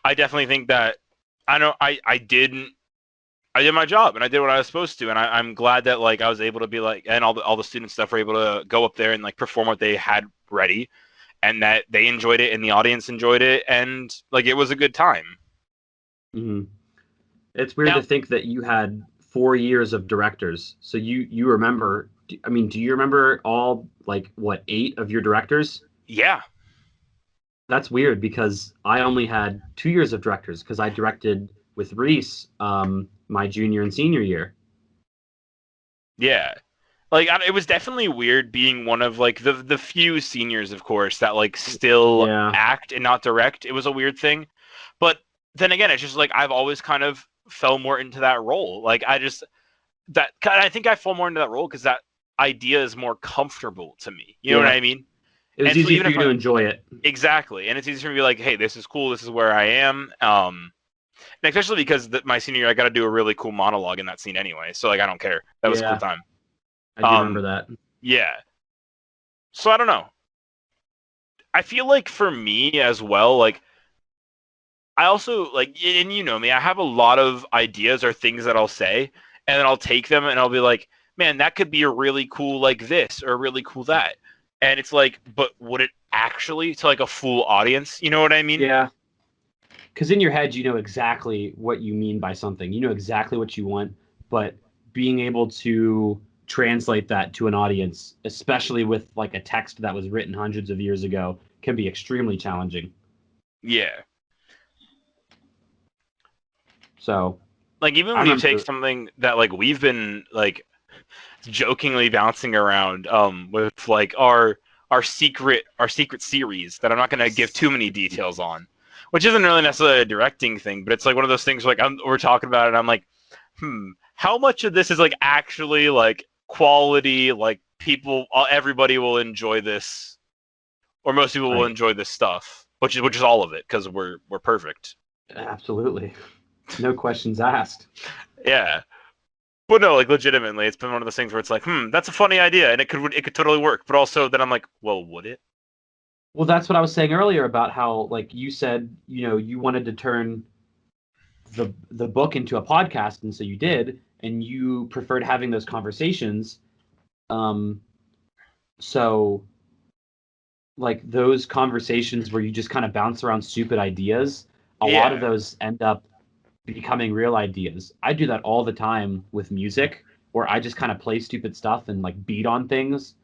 I definitely think that I know I did my job and I did what I was supposed to, and I'm glad that like I was able to be like, and all the student stuff were able to go up there and like perform what they had ready, and that they enjoyed it and the audience enjoyed it, and like it was a good time. Hmm. It's weird Now, to think that you had 4 years of directors. So you remember? I mean, do you remember all like what 8 of your directors? yeah, That's weird because I only had 2 years of directors because I directed with Reese my junior and senior year. yeah, like it was definitely weird being one of like the few seniors, of course, that like still Yeah. act and not direct. It was a weird thing, but then again, it's just like I've always kind of fell more into that role. Like I think I fall more into that role because that idea is more comfortable to me. You know what Yeah. I mean? It was And so easy even for if you to I enjoy it. exactly, and it's easy for me to be like, hey, this is cool. This is where I am. And especially because my senior year, I got to do a really cool monologue in that scene anyway. So like, I don't care. That was a cool Yeah, time. I do remember Um, that. yeah. So I don't know. I feel like for me as well, like I also like, and you know me, I have a lot of ideas or things that I'll say, and then I'll take them and I'll be like, man, that could be a really cool like this or a really cool that. And it's like, but would it actually to like a full audience? You know what I mean? Yeah, because in your head you know exactly what you mean by something. You know exactly what you want, but being able to translate that to an audience, especially with like a text that was written hundreds of years ago, can be extremely challenging. Yeah. So Like even I when you take remember. something that like we've been like jokingly bouncing around with like our secret series that I'm not going to give too many details on, which isn't really necessarily a directing thing, but it's like one of those things where, like we're talking about it and I'm like, how much of this is like actually like quality, like people everybody will enjoy this or most people will Right. enjoy this stuff, which is all of it because we're perfect. Absolutely. No questions asked. Yeah. But no, like legitimately, it's been one of those things where it's like, that's a funny idea, and it could totally work. But also, then I'm like, well, would it? Well, that's what I was saying earlier about how, like you said, you wanted to turn the book into a podcast, and so you did, and you preferred having those conversations. Um, so like those conversations where you just kind of bounce around stupid ideas, a lot of Yeah. those end up becoming real ideas. I do that all the time with music, where I just kind of play stupid stuff and like beat on things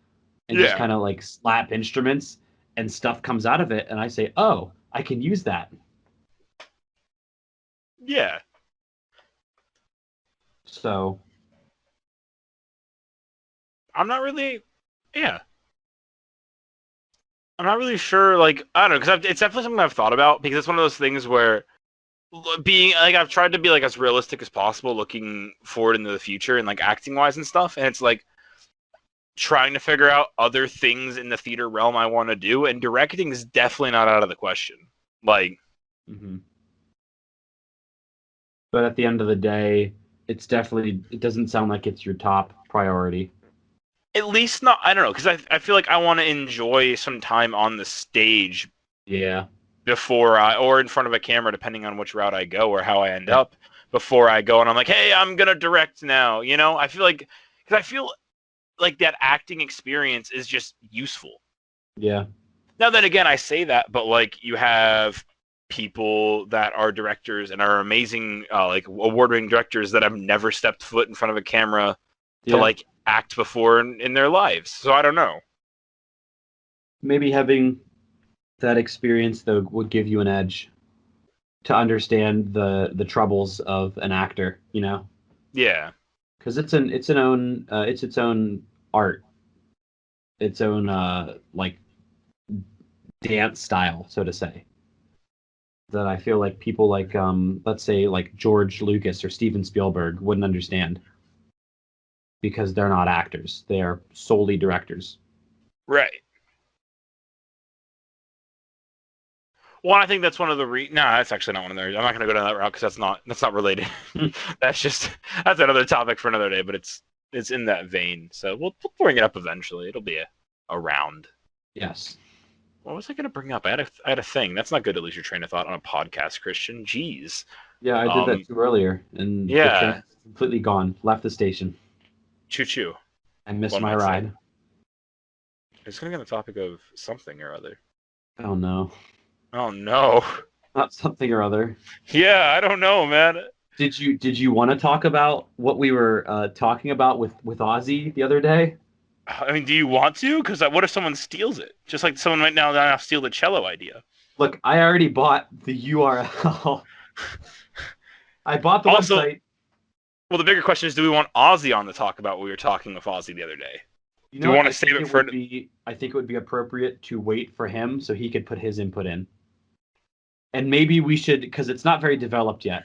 and just Yeah. kind of like slap instruments and stuff comes out of it and I say, "Oh, I can use that." Yeah. So, I'm not really. Yeah. I'm not really sure. Like, I don't know, because it's definitely something I've thought about because it's one of those things where being like I've tried to be like as realistic as possible, looking forward into the future and like acting wise and stuff. And it's like trying to figure out other things in the theater realm I want to do, and directing is definitely not out of the question. Like, mhm. But at the end of the day, it doesn't sound like it's your top priority. at least not. I don't know, because I feel like I want to enjoy some time on the stage Yeah. before or in front of a camera, depending on which route I go or how I end Yep. up. Before I go and I'm like, hey, I'm gonna direct now. I feel like because I feel like that acting experience is just useful. Yeah. Now then again, I say that, but like you have people that are directors and are amazing, like award-winning directors that have never stepped foot in front of a camera to Yeah. like act before in their lives. So I don't know. Maybe having that experience though would give you an edge to understand the troubles of an actor, Yeah, because it's its own art, its own like dance style, so to say. That I feel like people like let's say like George Lucas or Steven Spielberg wouldn't understand because they're not actors; they are solely directors. right. Well, I think that's one of the no, that's actually not one of theirs. I'm not going to go down that route because that's not related. That's another topic for another day. But it's in that vein. So we'll bring it up eventually. It'll be a round. Yes. What was I going to bring up? I had a thing. That's not good to lose your train of thought on a podcast, Christian. Jeez. Yeah, I did that Um. too earlier, and the train Yeah. is completely gone. Left the station. Choo choo. I missed One my might say. ride. It's going to get on the topic of something or other. Oh no, Oh no. not something or other. Yeah, I don't know, man. Did you want to talk about what we were talking about with Ozzy the other day? I mean, do you want to? Because what if someone steals it? Just like someone might now steal the cello idea. Look, I already bought the URL. I bought the Also, website. well, the bigger question is, do we want Ozzy on to talk about what we were talking with Ozzy the other day? You Do know we what? want to save it for? I think it would be appropriate to wait for him so he could put his input in. And maybe we should, because it's not very developed yet.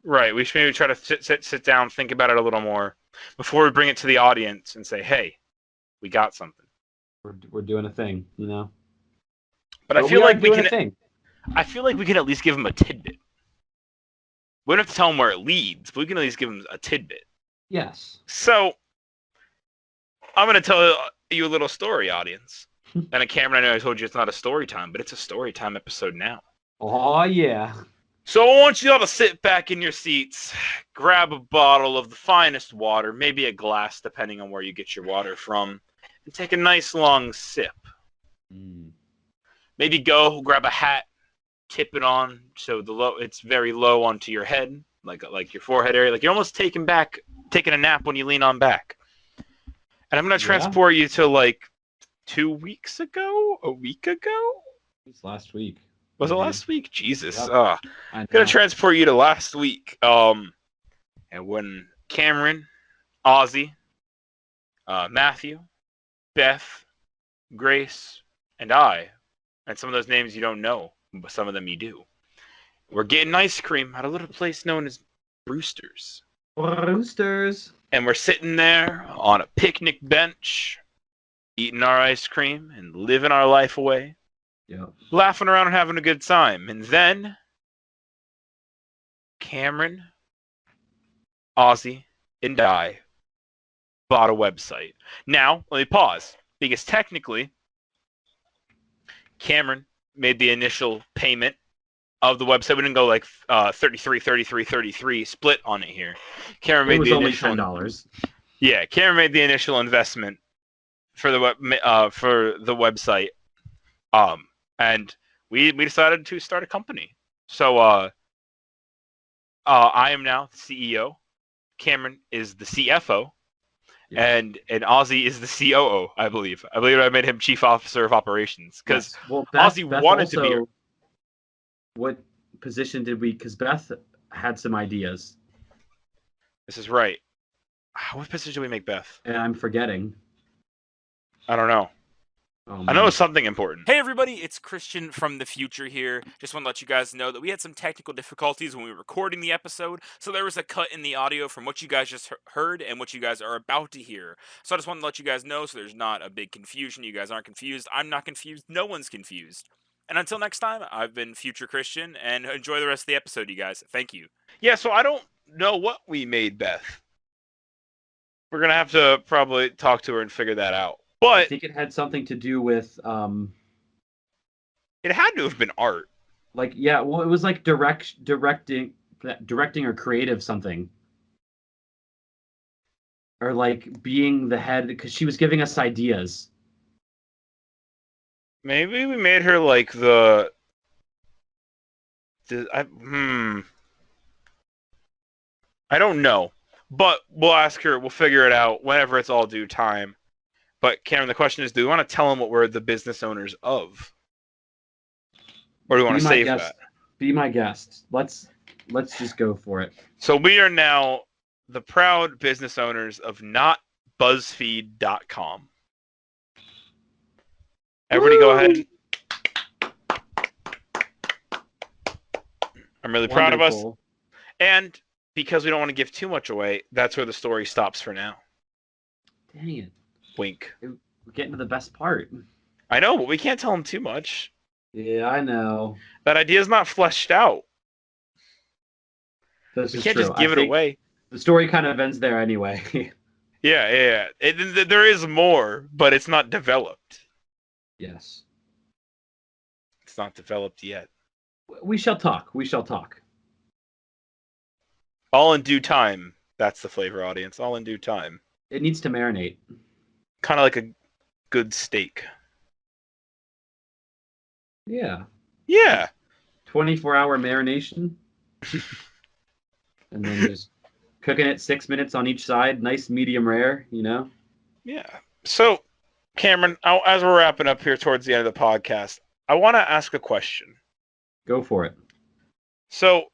Right. We should maybe try to sit down, think about it a little more before we bring it to the audience and say, "Hey, we got something." We're doing a thing, But I But feel we are like we doing can. a thing. I feel like we can at least give him a tidbit. We don't have to tell him where it leads, but we can at least give him a tidbit. Yes. So I'm going to tell you a little story, audience. And Cameron, I know I told you it's not a story time, but it's a story time episode now. Oh yeah. So I want you all to sit back in your seats, grab a bottle of the finest water, maybe a glass, depending on where you get your water from, and take a nice long sip. Mm. Maybe go grab a hat, tip it on so it's very low onto your head, like your forehead area, like you're almost taking a nap when you lean on back. And I'm gonna Yeah. transport you to like 2 weeks ago, a week ago. It was last week. Was it Maybe. last week? Jesus. Yep. I Gonna know. transport you to last week. And when Cameron, Ozzy, Matthew, Beth, Grace, and I, and some of those names you don't know, but some of them you do, we're getting ice cream at a little place known as Brewster's. Roosters. And we're sitting there on a picnic bench, eating our ice cream and living our life away, Yep. laughing around and having a good time. And then Cameron, Ozzy, and I bought a website. Now, let me pause, because technically, Cameron made the initial payment of the website. We didn't go like 33, 33, 33 split on it here. Cameron It made was the only initial $10. Yeah, Cameron made the initial investment for the website. And we decided to start a company. So I am now the CEO. Cameron is the CFO. Yeah. And Ozzy is the COO, I believe. I believe I made him Chief Officer of Operations because Ozzy wanted to be. What position did we? Because Beth had some ideas. This is right. What position did we make Beth? And I'm forgetting. I don't know. Oh, I know it's something important. Hey everybody, it's Christian from the future here. Just want to let you guys know that we had some technical difficulties when we were recording the episode, so there was a cut in the audio from what you guys just heard and what you guys are about to hear. So I just want to let you guys know so there's not a big confusion. You guys aren't confused. I'm not confused. No one's confused. And until next time, I've been Future Christian, and enjoy the rest of the episode, you guys. Thank you. Yeah, so I don't know what we made Beth. We're going to have to probably talk to her and figure that out. But I think it had something to do with it had to have been art. Like, yeah, well, it was like directing or creative something. Or like being the head, because she was giving us ideas. Maybe we made her like I don't know. But we'll ask her, we'll figure it out whenever it's all due time. But Cameron, the question is, do we want to tell them what we're the business owners of? Or do we want to save that? Be my guest. Let's just go for it. So we are now the proud business owners of NotBuzzFeed.com. Everybody go ahead. I'm really proud of us. And because we don't want to give too much away, that's where the story stops for now. Dang it. Wink. We're getting to the best part. I know, but we can't tell them too much. Yeah, I know. That idea is not fleshed out. We can't just give it away. The story kind of ends there anyway. Yeah. There is more, but it's not developed. Yes. It's not developed yet. We shall talk. All in due time. That's the flavor, audience. All in due time. It needs to marinate. Kind of like a good steak. Yeah. 24-hour marination. And then just cooking it 6 minutes on each side. Nice medium rare, you know? Yeah. So, Cameron, as we're wrapping up here towards the end of the podcast, I want to ask a question. Go for it. So,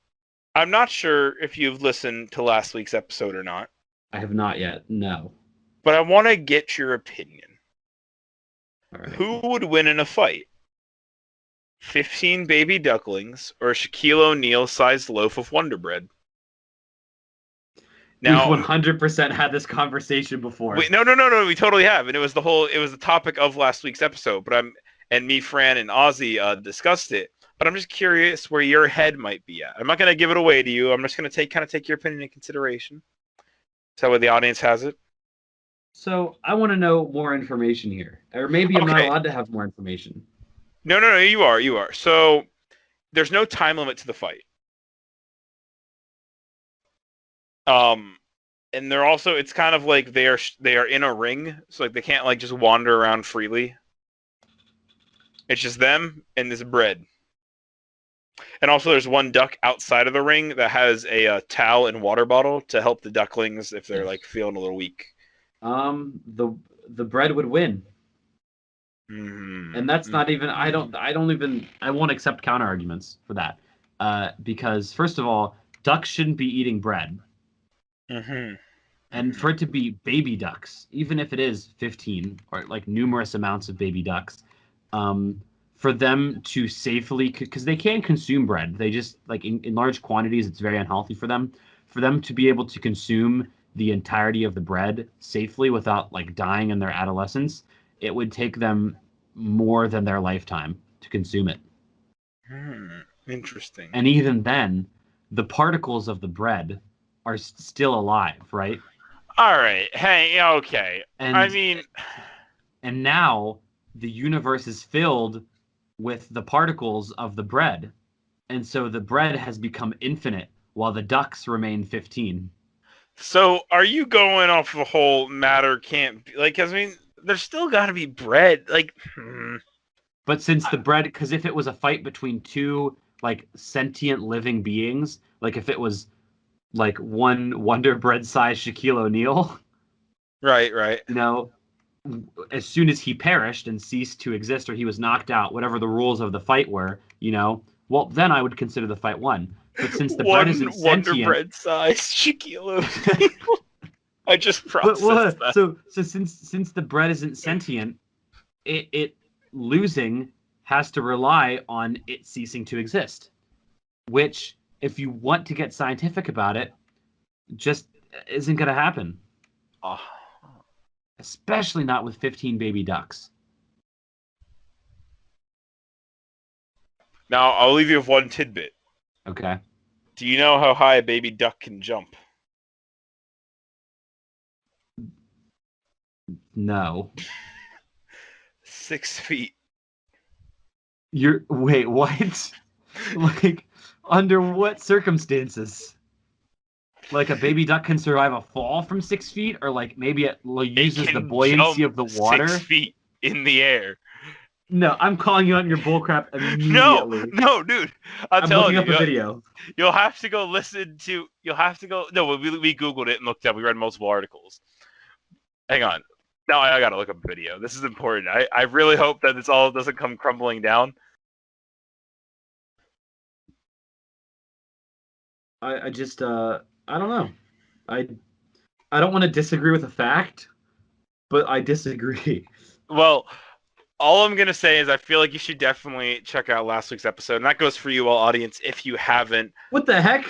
I'm not sure if you've listened to last week's episode or not. I have not yet, no. But I want to get your opinion. All right. Who would win in a fight? 15 baby ducklings or a Shaquille O'Neal-sized loaf of Wonder Bread? Now, we've 100% had this conversation before. No, we totally have. And it was the topic of last week's episode. But me, Fran, and Ozzy discussed it. But I'm just curious where your head might be at. I'm not going to give it away to you. I'm just going to take your opinion into consideration. Is that what the audience has it? So I want to know more information here. Or maybe I'm not allowed to have more information. No, you are. So there's no time limit to the fight. And they're also, it's kind of like they are in a ring, so like they can't like just wander around freely. It's just them and this bread. And also there's one duck outside of the ring that has a towel and water bottle to help the ducklings if they're like feeling a little weak. The bread would win. Mm-hmm. And that's not even, I won't accept counter arguments for that. Because first of all, ducks shouldn't be eating bread. Mm-hmm. And for it to be baby ducks, even if it is 15 or like numerous amounts of baby ducks, for them to safely, because they can't consume bread. They just, like in large quantities, it's very unhealthy for them. For them to be able to consume the entirety of the bread safely without like dying in their adolescence, it would take them more than their lifetime to consume it. Interesting. And even then, the particles of the bread are still alive, right? All right. Hey, okay. And now the universe is filled with the particles of the bread. And so the bread has become infinite while the ducks remain 15. So are you going off the whole matter can't be, like, 'cause, I mean, there's still got to be bread. Like, But since the bread, because if it was a fight between two like sentient living beings, like if it was like one Wonder Bread sized Shaquille O'Neal, right. you know, as soon as he perished and ceased to exist or he was knocked out, whatever the rules of the fight were, well, then I would consider the fight won. But since the bread isn't Wonder sentient, Bread size Shaquille O'Neal. I just processed that. So since the bread isn't sentient, it losing has to rely on it ceasing to exist, which, if you want to get scientific about it, just isn't going to happen. Oh. Especially not with 15 baby ducks. Now, I'll leave you with one tidbit. Okay. Do you know how high a baby duck can jump? No. 6 feet. Wait, what? Like, under what circumstances? Like a baby duck can survive a fall from 6 feet, or like maybe it uses the buoyancy of the water? 6 feet in the air. No, I'm calling you on your bullcrap immediately. No, dude. I'm looking telling up a video. You'll have to go listen to. You'll have to go. No, we Googled it and looked up. We read multiple articles. Hang on. Now I gotta look up a video. This is important. I really hope that this all doesn't come crumbling down. I just I don't know. I don't want to disagree with a fact, but I disagree. Well, all I'm going to say is I feel like you should definitely check out last week's episode. And that goes for you all, audience, if you haven't. What the heck?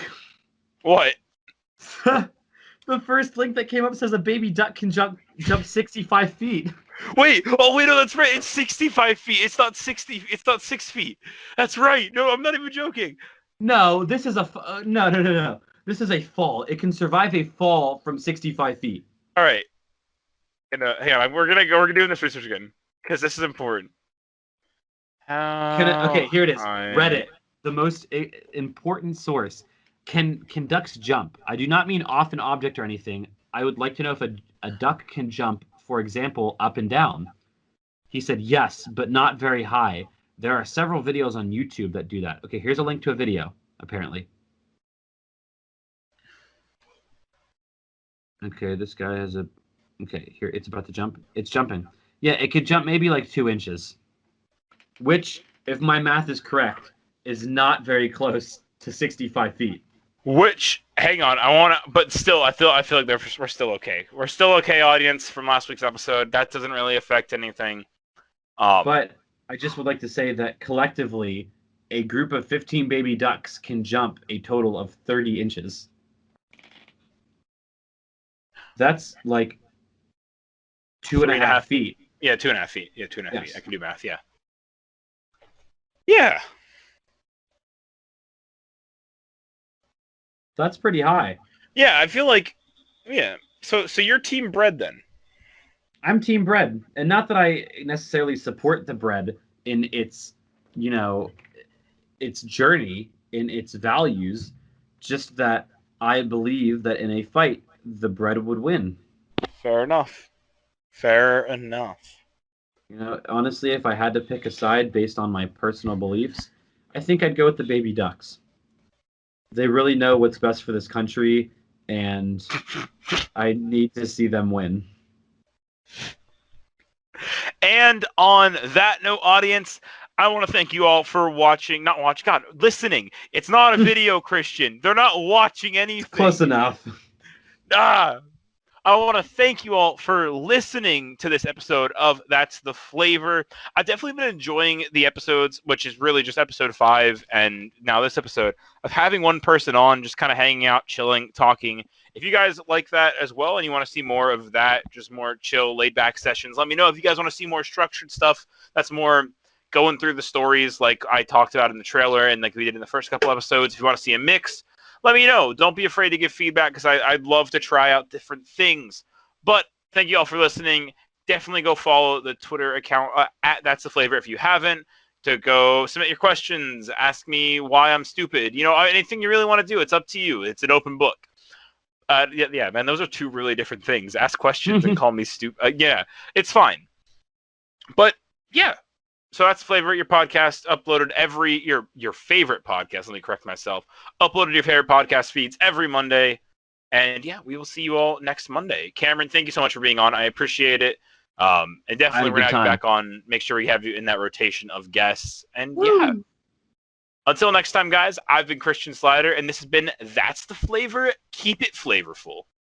What? The first link that came up says a baby duck can jump 65 feet. Wait, no, that's right. It's 65 feet. It's not 60. It's not 6 feet. That's right. No, I'm not even joking. No, this is no. This is a fall. It can survive a fall from 65 feet. All right. And, hang on. We're doing this research again because this is important. Okay, here it is. Reddit, the most important source. Can ducks jump? I do not mean off an object or anything. I would like to know if a duck can jump, for example, up and down. He said yes, but not very high. There are several videos on YouTube that do that. Okay, here's a link to a video, apparently. Okay, this guy has a... Okay, here, it's about to jump. It's jumping. Yeah, it could jump maybe like 2 inches. Which, if my math is correct, is not very close to 65 feet. Which, hang on, but still, I feel like we're still okay. We're still okay, audience, from last week's episode. That doesn't really affect anything. But I just would like to say that collectively, a group of 15 baby ducks can jump a total of 30 inches. That's like 2.5 feet. Yeah, 2.5 feet. Yeah, 2.5 yes. feet. I can do math, yeah. Yeah. That's pretty high. Yeah, I feel like, yeah. So you're team bread then? I'm team bread, and not that I necessarily support the bread in its, its journey, in its values, just that I believe that in a fight, the bread would win. Fair enough. Honestly, if I had to pick a side based on my personal beliefs, I think I'd go with the baby ducks. They really know what's best for this country, and I need to see them win. And on that note, audience, I want to thank you all for listening. It's not a video, Christian. They're not watching anything. Close enough. I want to thank you all for listening to this episode of That's the Flavor. I've definitely been enjoying the episodes, which is really just episode 5, and now this episode, of having one person on, just kind of hanging out, chilling, talking. If you guys like that as well and you want to see more of that, just more chill, laid-back sessions, let me know. If you guys want to see more structured stuff, that's more going through the stories like I talked about in the trailer and like we did in the first couple episodes. If you want to see a mix, let me know. Don't be afraid to give feedback because I'd love to try out different things. But thank you all for listening. Definitely go follow the Twitter account at That's the Flavor if you haven't. to go submit your questions, ask me why I'm stupid. Anything you really want to do, it's up to you. It's an open book. Yeah, man, those are two really different things. Ask questions and call me stupid. Yeah, it's fine. But yeah, so that's Flavor Your Podcast, uploaded your favorite podcast. Let me correct myself. Uploaded your favorite podcast feeds every Monday. And yeah, we will see you all next Monday. Cameron, thank you so much for being on. I appreciate it. And definitely we're going to have you back on. Make sure we have you in that rotation of guests. And yeah. Until next time, guys, I've been Christian Slider, and this has been That's the Flavor. Keep it flavorful.